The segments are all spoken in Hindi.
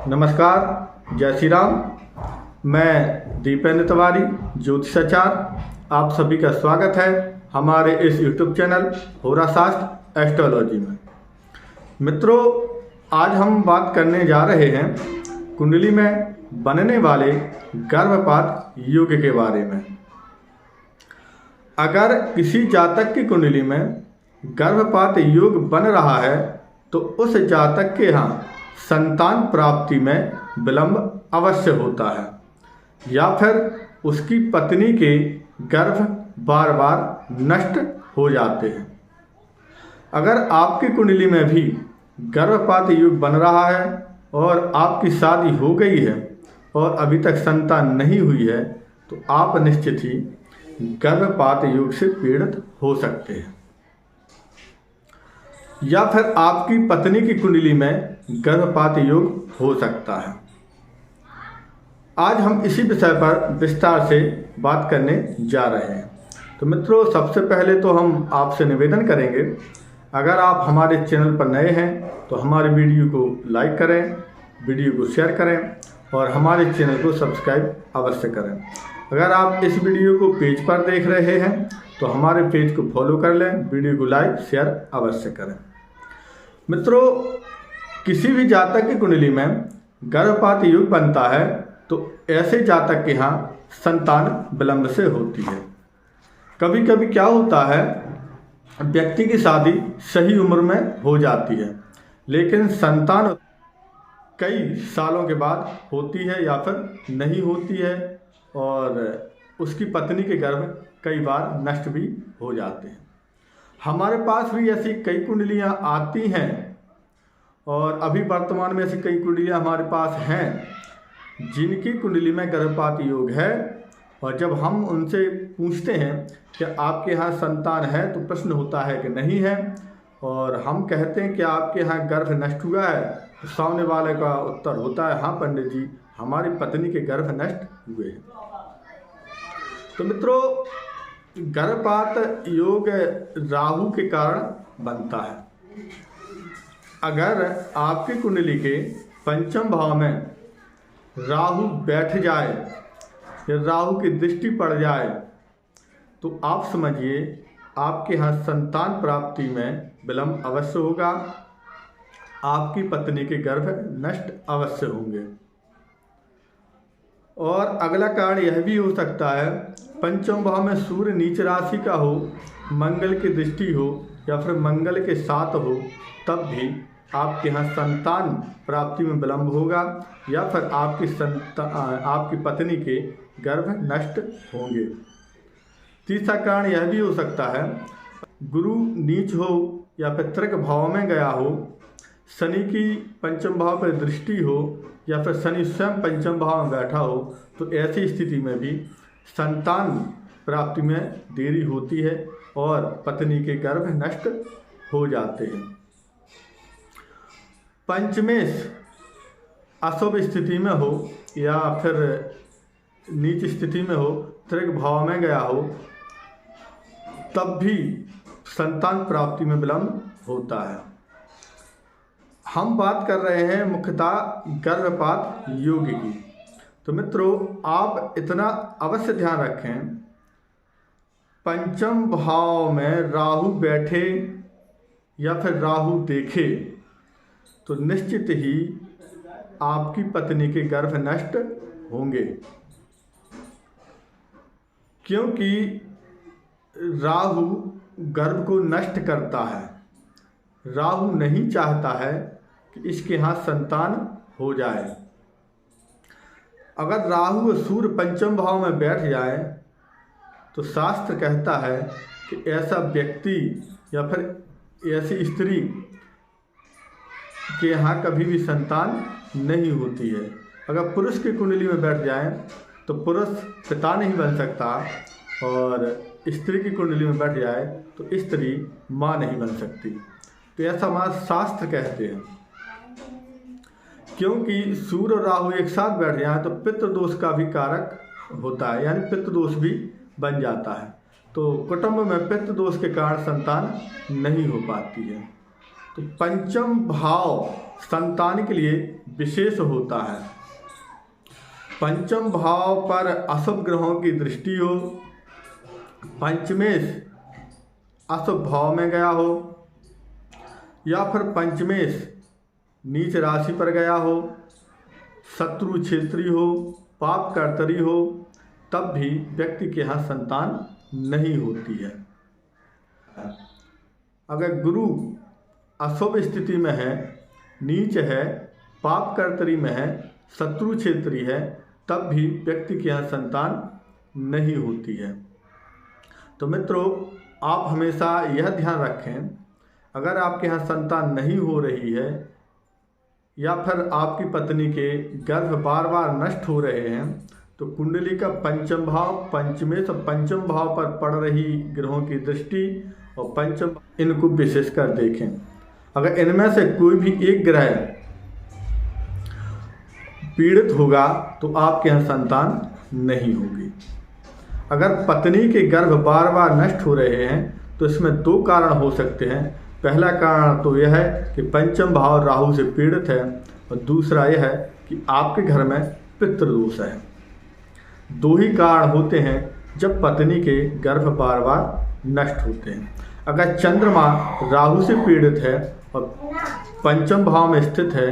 नमस्कार, जय श्री राम। मैं दीपेंद्र तिवारी, ज्योतिषाचार्य, आप सभी का स्वागत है हमारे इस यूट्यूब चैनल होरा शास्त्र एस्ट्रोलॉजी में। मित्रों, आज हम बात करने जा रहे हैं कुंडली में बनने वाले गर्भपात योग के बारे में। अगर किसी जातक की कुंडली में गर्भपात योग बन रहा है तो उस जातक के यहाँ संतान प्राप्ति में विलंब अवश्य होता है या फिर उसकी पत्नी के गर्भ बार बार नष्ट हो जाते हैं। अगर आपकी कुंडली में भी गर्भपात योग बन रहा है और आपकी शादी हो गई है और अभी तक संतान नहीं हुई है तो आप निश्चित ही गर्भपात योग से पीड़ित हो सकते हैं, या फिर आपकी पत्नी की कुंडली में गर्भपात योग हो सकता है। आज हम इसी विषय पर विस्तार से बात करने जा रहे हैं। तो मित्रों, सबसे पहले तो हम आपसे निवेदन करेंगे, अगर आप हमारे चैनल पर नए हैं तो हमारे वीडियो को लाइक करें, वीडियो को शेयर करें और हमारे चैनल को सब्सक्राइब अवश्य करें। अगर आप इस वीडियो को पेज पर देख रहे हैं तो हमारे पेज को फॉलो कर लें, वीडियो को लाइक शेयर अवश्य करें। मित्रों, किसी भी जातक की कुंडली में गर्भपात योग बनता है तो ऐसे जातक के यहाँ संतान विलंब से होती है। कभी कभी क्या होता है, व्यक्ति की शादी सही उम्र में हो जाती है लेकिन संतान कई सालों के बाद होती है या फिर नहीं होती है और उसकी पत्नी के गर्भ कई बार नष्ट भी हो जाते हैं। हमारे पास भी ऐसी कई कुंडलियां आती हैं और अभी वर्तमान में ऐसी कई कुंडलियां हमारे पास हैं जिनकी कुंडली में गर्भपात योग है, और जब हम उनसे पूछते हैं कि आपके यहाँ संतान है तो प्रश्न होता है कि नहीं है, और हम कहते हैं कि आपके यहाँ गर्भ नष्ट हुआ है तो सामने वाले का उत्तर होता है, हाँ पंडित जी, हमारी पत्नी के गर्भ नष्ट हुए हैं। तो मित्रों, गर्भपात योग राहु के कारण बनता है। अगर आपकी कुंडली के पंचम भाव में राहु बैठ जाए या राहु की दृष्टि पड़ जाए तो आप समझिए आपके यहाँ संतान प्राप्ति में विलंब अवश्य होगा, आपकी पत्नी के गर्भ नष्ट अवश्य होंगे। और अगला कारण यह भी हो सकता है, पंचम भाव में सूर्य नीच राशि का हो, मंगल की दृष्टि हो या फिर मंगल के साथ हो, तब भी आपके यहाँ संतान प्राप्ति में विलंब होगा या फिर आपकी पत्नी के गर्भ नष्ट होंगे। तीसरा कारण यह भी हो सकता है, गुरु नीच हो या फिर तृक भाव में गया हो, शनि की पंचम भाव पर दृष्टि हो या फिर शनि स्वयं पंचम भाव में बैठा हो, तो ऐसी स्थिति में भी संतान प्राप्ति में देरी होती है और पत्नी के गर्भ नष्ट हो जाते हैं। पंचमेश अशुभ स्थिति में हो या फिर नीच स्थिति में हो, तृक भाव में गया हो, तब भी संतान प्राप्ति में विलंब होता है। हम बात कर रहे हैं मुख्यतः गर्भपात योग की। तो मित्रों, आप इतना अवश्य ध्यान रखें, पंचम भाव में राहु बैठे या फिर राहु देखे तो निश्चित ही आपकी पत्नी के गर्भ नष्ट होंगे, क्योंकि राहु गर्भ को नष्ट करता है। राहु नहीं चाहता है कि इसके यहाँ संतान हो जाए। अगर राहु और सूर्य पंचम भाव में बैठ जाए तो शास्त्र कहता है कि ऐसा व्यक्ति या फिर ऐसी स्त्री के यहाँ कभी भी संतान नहीं होती है। अगर पुरुष की कुंडली में बैठ जाए तो पुरुष पिता नहीं बन सकता, और स्त्री की कुंडली में बैठ जाए तो स्त्री माँ नहीं बन सकती। तो ऐसा हमारा शास्त्र कहते हैं, क्योंकि सूर्य और राहु एक साथ बैठ जाए तो पितृदोष का भी कारक होता है, यानी पितृदोष भी बन जाता है। तो कुटुंब में पितृदोष के कारण संतान नहीं हो पाती है। तो पंचम भाव संतान के लिए विशेष होता है। पंचम भाव पर अशुभ ग्रहों की दृष्टि हो, पंचमेश अशुभ भाव में गया हो, या फिर पंचमेश नीच राशि पर गया हो, शत्रु क्षेत्री हो, पाप कर्तरी हो, तब भी व्यक्ति के यहाँ संतान नहीं होती है। अगर गुरु अशुभ स्थिति में है, नीच है, पाप कर्तरी में है, शत्रु क्षेत्री है, तब भी व्यक्ति के यहाँ संतान नहीं होती है। तो मित्रों, आप हमेशा यह ध्यान रखें, अगर आपके यहाँ संतान नहीं हो रही है या फिर आपकी पत्नी के गर्भ बार बार नष्ट हो रहे हैं, तो कुंडली का पंचम भाव, पंचमेश और पंचम भाव पर पड़ रही ग्रहों की दृष्टि और पंचम, इनको विशेषकर देखें। अगर इनमें से कोई भी एक ग्रह पीड़ित होगा तो आपके यहाँ संतान नहीं होगी। अगर पत्नी के गर्भ बार बार नष्ट हो रहे हैं तो इसमें दो कारण हो सकते हैं। पहला कारण तो यह है कि पंचम भाव राहु से पीड़ित है, और दूसरा यह है कि आपके घर में पितृदोष है। दो ही कारण होते हैं जब पत्नी के गर्भ बार बार नष्ट होते हैं। अगर चंद्रमा राहु से पीड़ित है और पंचम भाव में स्थित है,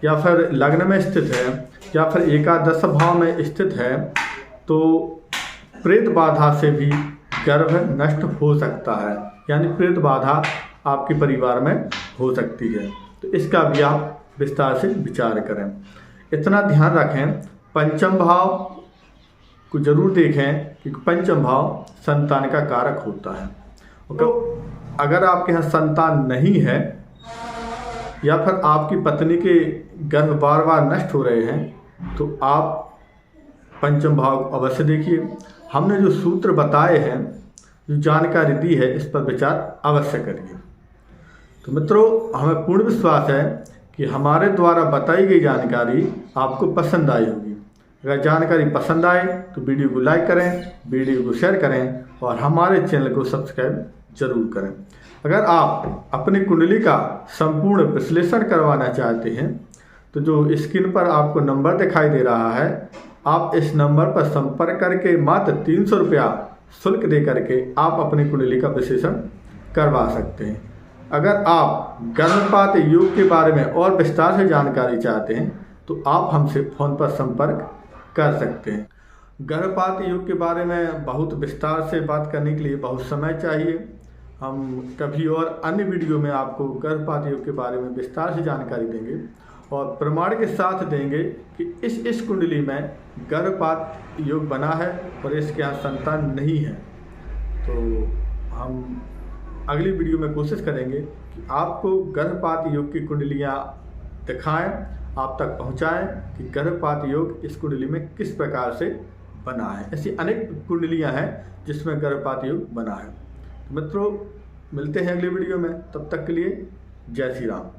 या फिर लग्न में स्थित है, या फिर एकादश भाव में स्थित है, तो प्रेत बाधा से भी गर्भ नष्ट हो सकता है, यानी प्रेत बाधा आपके परिवार में हो सकती है। तो इसका भी आप विस्तार से विचार करें। इतना ध्यान रखें, पंचम भाव को जरूर देखें कि पंचम भाव संतान का कारक होता है। तो अगर आपके यहाँ संतान नहीं है या फिर आपकी पत्नी के गर्भ बार बार नष्ट हो रहे हैं, तो आप पंचम भाव अवश्य देखिए। हमने जो सूत्र बताए हैं, जो जानकारी दी है, इस पर विचार अवश्य करिए। तो मित्रों, हमें पूर्ण विश्वास है कि हमारे द्वारा बताई गई जानकारी आपको पसंद आई होगी। अगर जानकारी पसंद आए तो वीडियो को लाइक करें, वीडियो को शेयर करें और हमारे चैनल को सब्सक्राइब जरूर करें। अगर आप अपनी कुंडली का संपूर्ण विश्लेषण करवाना चाहते हैं तो जो स्क्रीन पर आपको नंबर दिखाई दे रहा है, आप इस नंबर पर संपर्क करके मात्र 300 रुपया शुल्क दे करके आप अपनी कुंडली का विश्लेषण करवा सकते हैं। अगर आप गर्भपात योग के बारे में और विस्तार से जानकारी चाहते हैं तो आप हमसे फ़ोन पर संपर्क कर सकते हैं। गर्भपात योग के बारे में बहुत विस्तार से बात करने के लिए बहुत समय चाहिए। हम कभी और अन्य वीडियो में आपको गर्भपात योग के बारे में विस्तार से जानकारी देंगे और प्रमाण के साथ देंगे कि इस कुंडली में गर्भपात योग बना है और इसके यहाँ संतान नहीं है। तो हम अगली वीडियो में कोशिश करेंगे कि आपको गर्भपात योग की कुंडलियाँ दिखाएं, आप तक पहुंचाएं कि गर्भपात योग इस कुंडली में किस प्रकार से बना है। ऐसी अनेक कुंडलियाँ हैं जिसमें गर्भपात योग बना है। तो मित्रों, मिलते हैं अगली वीडियो में, तब तक के लिए जय श्री राम।